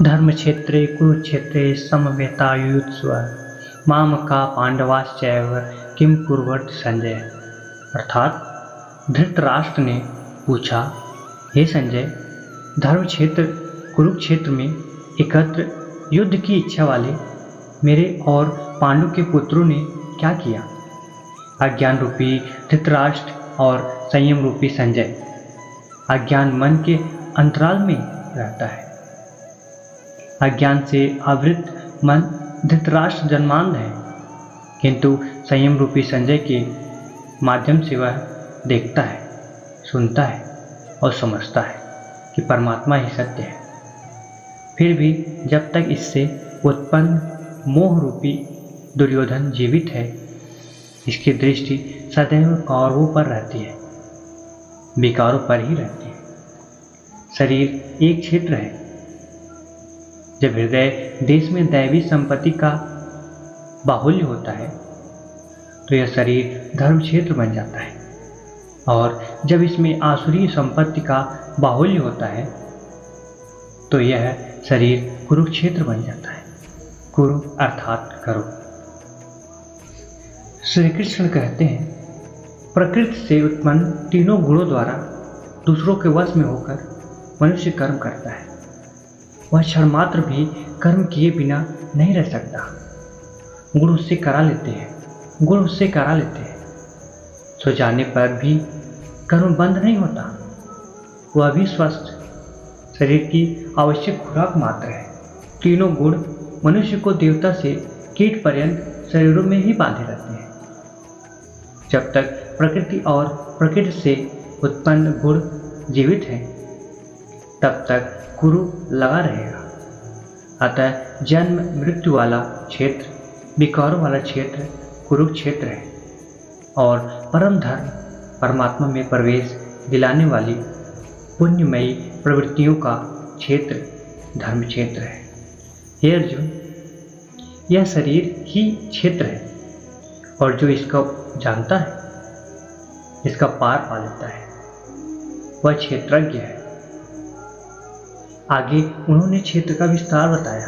धर्मक्षेत्रे कुरुक्षेत्रे समवेतायुत्सव मामका पांडवाश्चैव किम कुर्वत संजय। अर्थात धृतराष्ट्र ने पूछा, हे संजय, धर्म क्षेत्र कुरुक्षेत्र में एकत्र युद्ध की इच्छा वाले मेरे और पांडु के पुत्रों ने क्या किया? अज्ञान रूपी धृतराष्ट्र और संयम रूपी संजय। अज्ञान मन के अंतराल में रहता है। अज्ञान से आवृत मन धृतराष्ट्र जन्मांध है, किंतु संयम रूपी संजय के माध्यम से वह देखता है, सुनता है और समझता है कि परमात्मा ही सत्य है। फिर भी जब तक इससे उत्पन्न मोह रूपी दुर्योधन जीवित है, इसकी दृष्टि सदैव कौरवों पर रहती है, विकारों पर ही रहती है। शरीर एक क्षेत्र है। जब हृदय देश में दैवी संपत्ति का बाहुल्य होता है तो यह शरीर धर्म क्षेत्र बन जाता है, और जब इसमें आसुरी संपत्ति का बाहुल्य होता है तो यह शरीर कुरुक्षेत्र बन जाता है। कुरु अर्थात करो। श्री कृष्ण कहते हैं, प्रकृति से उत्पन्न तीनों गुणों द्वारा दूसरों के वश में होकर मनुष्य कर्म करता है। वह क्षण मात्र भी कर्म किए बिना नहीं रह सकता। गुण उससे करा लेते हैं। सो जाने पर भी कर्म बंद नहीं होता। वह भी स्वस्थ शरीर की आवश्यक खुराक मात्र है। तीनों गुण मनुष्य को देवता से कीट पर्यंत शरीरों में ही बांधे रहते हैं। जब तक प्रकृति और प्रकृति से उत्पन्न गुण जीवित हैं, तब तक कुरु लगा रहेगा। अतः जन्म मृत्यु वाला क्षेत्र, विकारों वाला क्षेत्र कुरुक्षेत्र है, और परम धर्म परमात्मा में प्रवेश दिलाने वाली पुण्यमयी प्रवृत्तियों का क्षेत्र धर्म क्षेत्र है। हे अर्जुन, यह शरीर ही क्षेत्र है, और जो इसका जानता है, इसका पार पा लेता है, वह क्षेत्रज्ञ है। आगे उन्होंने क्षेत्र का विस्तार बताया,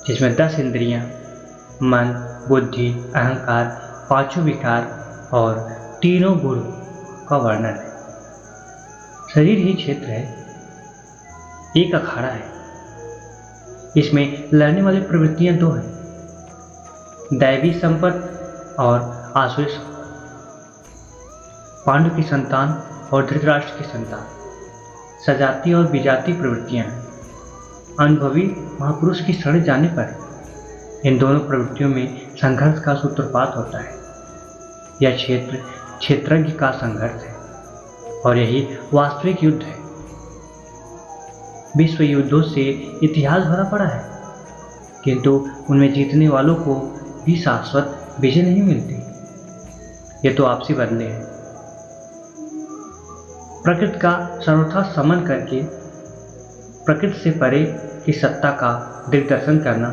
जिसमें 10 इंद्रियां, मन, बुद्धि, अहंकार, 5 विकार और तीनों गुण का वर्णन है। शरीर ही क्षेत्र है, एक अखाड़ा है। इसमें लड़ने वाली प्रवृत्तियां 2 हैं, दैवी संपत्ति और आसुरी संपत्ति। पांडु की संतान और धृतराष्ट्र की संतान सजाती और विजाती प्रवृत्तियां हैं। अनुभवी महापुरुष की शरण जाने पर इन दोनों प्रवृत्तियों में संघर्ष का सूत्रपात होता है। यह क्षेत्र क्षेत्रज्ञ का संघर्ष है, और यही वास्तविक युद्ध है। विश्व युद्धों से इतिहास भरा पड़ा है, किंतु उनमें जीतने वालों को भी शाश्वत विजय नहीं मिलती। ये तो आपसी बदले हैं। प्रकृति का सर्वथा समन करके प्रकृति से परे की सत्ता का दिग्दर्शन करना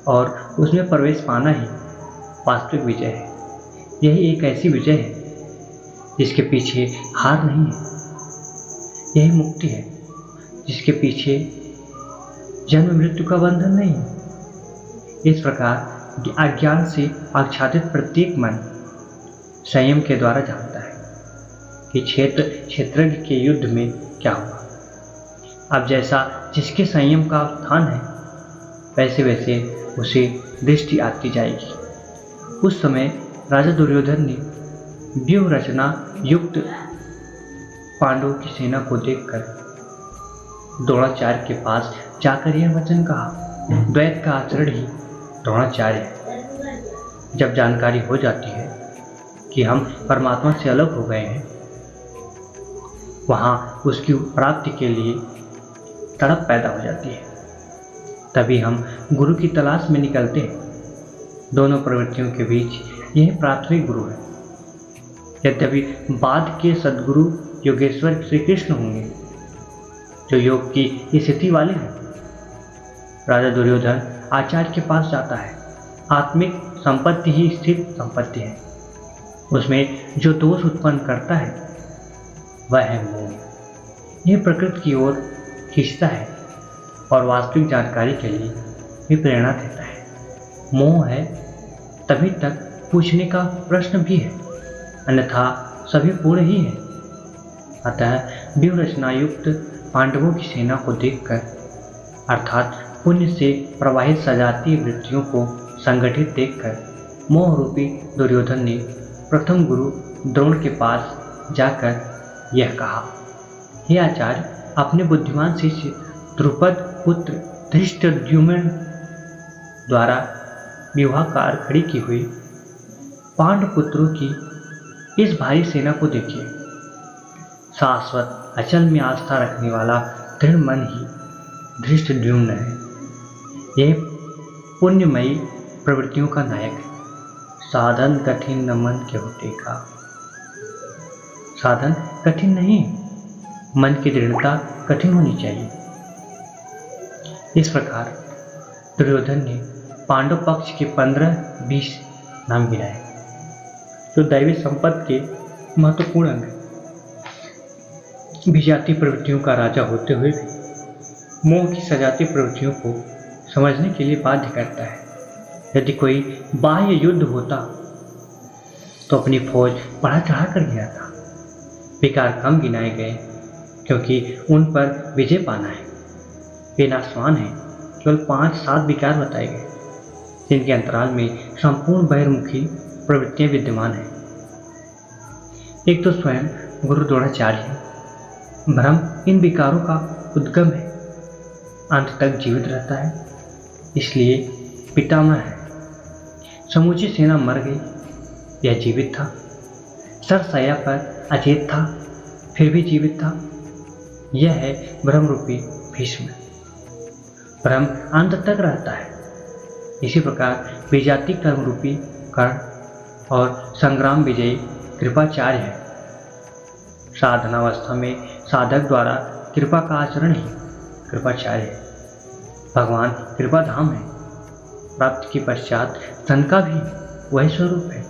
और उसमें प्रवेश पाना ही वास्तविक विजय है। यही एक ऐसी विजय है जिसके पीछे हार नहीं है। यही मुक्ति है जिसके पीछे जन्म मृत्यु का बंधन नहीं है। इस प्रकार अज्ञान से आच्छादित प्रत्येक मन संयम के द्वारा जानता है कि क्षेत्रज्ञ के युद्ध में क्या हुआ। अब जैसा जिसके संयम का स्थान है, वैसे वैसे उसे दृष्टि आती जाएगी। उस समय राजा दुर्योधन ने व्यूह रचना युक्त पांडवों की सेना को देखकर द्रोणाचार्य के पास जाकर यह वचन कहा। द्वैत का आचरण ही द्रोणाचार्य है। जब जानकारी हो जाती है कि हम परमात्मा से अलग हो गए हैं, वहाँ उसकी प्राप्ति के लिए तड़प पैदा हो जाती है। तभी हम गुरु की तलाश में निकलते हैं। दोनों प्रवृत्तियों के बीच यह प्राथमिक गुरु है। यद्यपि बाद के सद्गुरु योगेश्वर श्री कृष्ण होंगे, जो योग की स्थिति वाले हैं। राजा दुर्योधन आचार्य के पास जाता है। आत्मिक संपत्ति ही स्थित संपत्ति है। उसमें जो दोष उत्पन्न करता है वह है मोह। यह प्रकृति की ओर खींचता है और वास्तविक जानकारी के लिए भी प्रेरणा देता है। मोह है तभी तक पूछने का प्रश्न भी है, अन्यथा सभी पूर्ण ही है। अतः व्यूहरचनायुक्त पांडवों की सेना को देखकर, अर्थात पुण्य से प्रवाहित सजातीय वृत्तियों को संगठित देखकर मोह रूपी दुर्योधन ने प्रथम गुरु द्रोण के पास जाकर यह कहा, हे आचार्य, अपने बुद्धिमान शिष्य द्रुपद पुत्र धृष्टद्युम्न द्वारा विवाहकार खड़ी की हुई पांडव पुत्रों की इस भारी सेना को देखिए। शाश्वत अचल में आस्था रखने वाला दृढ़ मन ही धृष्टद्युम्न है। यह पुण्यमयी प्रवृत्तियों का नायक है। साधन कठिन न मन के होते का। साधन कठिन नहीं, मन की दृढ़ता कठिन होनी चाहिए। इस प्रकार दुर्योधन ने पांडव पक्ष के 15-20 नाम गिनाए, जो दैवी संपत्ति के महत्वपूर्ण अंग है। विजातीय प्रवृत्तियों का राजा होते हुए भी मोह की सजातीय प्रवृत्तियों को समझने के लिए बाध्य करता है। यदि कोई बाह्य युद्ध होता तो अपनी फौज बढ़ा चढ़ा कर गिराता। विकार कम गिनाए गए क्योंकि उन पर विजय पाना है। वे नाशवान हैं। केवल 5-7 विकार बताए गए जिनके अंतराल में संपूर्ण बहिर्मुखी प्रवृत्तियां विद्यमान हैं। एक तो स्वयं गुरु द्रोणाचार्य है। भ्रम इन विकारों का उद्गम है, अंत तक जीवित रहता है, इसलिए पितामह है। समूची सेना मर गई, यह जीवित था। सरसैया पर अचेत था, फिर भी जीवित था। यह है भ्रम रूपी भीष्म। भ्रम अंत तक रहता है। इसी प्रकार विजाति कर्म रूपी कर्ण और संग्राम विजयी कृपाचार्य है। साधनावस्था में साधक द्वारा कृपा का आचरण ही कृपाचार्य है। भगवान कृपाधाम है। प्राप्ति के पश्चात धन का भी वही स्वरूप है।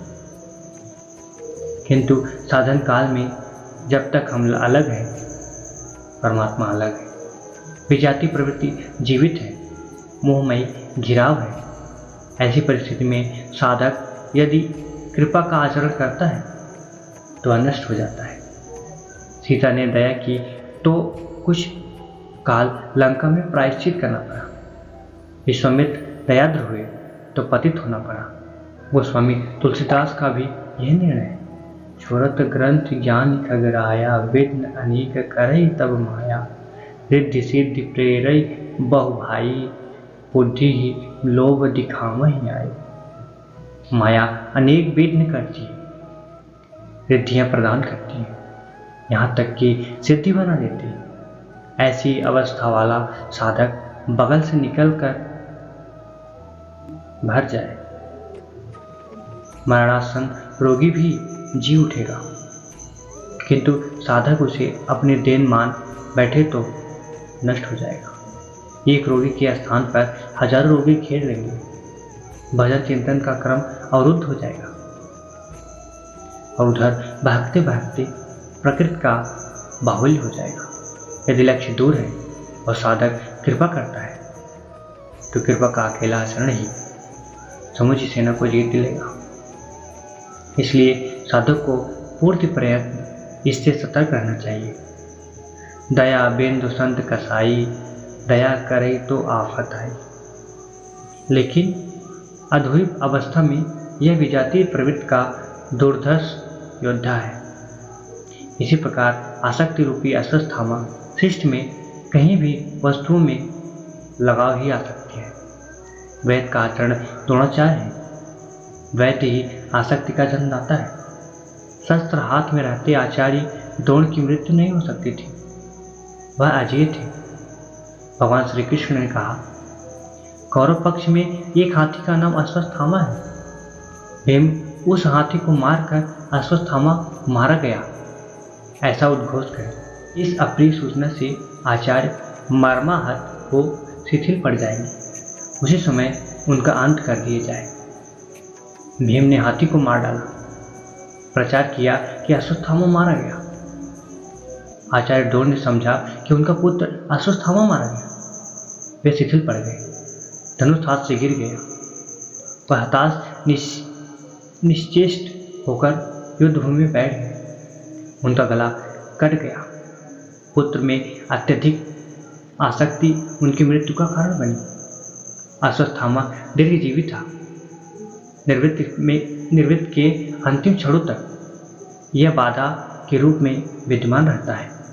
किंतु साधन काल में जब तक हम अलग हैं, परमात्मा अलग है। विजाति प्रवृत्ति जीवित है, मोहमयी घिराव है। ऐसी परिस्थिति में साधक यदि कृपा का आचरण करता है तो अनष्ट हो जाता है। सीता ने दया की तो कुछ काल लंका में प्रायश्चित करना पड़ा। विश्वामित्र दयाद्र हुए तो पतित होना पड़ा। गोस्वामी तुलसीदास का भी यह निर्णय है। छोरत ग्रंथ ज्ञान खगराया, विघ्न अनेक करई तब माया। रिद्धि सिद्धि प्रेरई बहु भाई, बुद्धि ही लोभ दिखावहि आई। माया अनेक विघ्न करती है, रिद्धियां प्रदान करती है, यहाँ तक कि सिद्धि बना देती है। ऐसी अवस्था वाला साधक बगल से निकलकर भर जाए, मरणासन रोगी भी जी उठेगा, किंतु साधक उसे अपने देन मान बैठे तो नष्ट हो जाएगा। एक रोगी के स्थान पर हजारों रोगी घेर लेंगे। भजन चिंतन का क्रम अवरुद्ध हो जाएगा और उधर भागते भागते प्रकृति का बाहुल्य हो जाएगा। यदि लक्ष्य दूर है और साधक कृपा करता है तो कृपा का अकेला आचरण ही समूची सेना को जीत दिलेगा। इसलिए साधक को पूर्ण प्रयत्न इससे सतर्क रहना चाहिए। दया बिंदु संत कसाई, दया करे तो आफत आई। लेकिन अधूरी अवस्था में यह विजातीय प्रवृत्ति का दुर्धर्ष योद्धा है। इसी प्रकार आसक्ति रूपी अश्वत्थामा शिष्ट में कहीं भी वस्तुओं में लगाव ही आ सकती है। वैद का आचरण द्रोणाचार्य है। वैद ही आसक्ति का जन्मदाता है। शस्त्र हाथ में रहते आचार्य द्रोण की मृत्यु नहीं हो सकती थी, वह अजेय थे। भगवान श्री कृष्ण ने कहा, कौरव पक्ष में एक हाथी का नाम अश्वत्थामा है। भीम उस हाथी को मारकर अश्वत्थामा मारा गया, ऐसा उद्घोष कर इस अप्रिय सूचना से आचार्य मर्माहत हो शिथिल पड़ जाएंगे। उसी समय उनका अंत कर दिया जाए। भीम ने हाथी को मार डाला, प्रचार किया कि अश्वत्थामा मारा गया। आचार्य द्रोण ने समझा कि उनका पुत्र अश्वत्थामा मारा गया। वे शिथिल पड़ गए। धनुष हाथ से गिर गया। वह हताश निश्चेष्ट होकर युद्धभूमि में बैठ गए। उनका गला कट गया। पुत्र में अत्यधिक आसक्ति उनकी मृत्यु का कारण बनी। अश्वत्थामा दीर्घजीवी था। निर्वृत्त के अंतिम क्षणों तक यह बाधा के रूप में विद्यमान रहता है।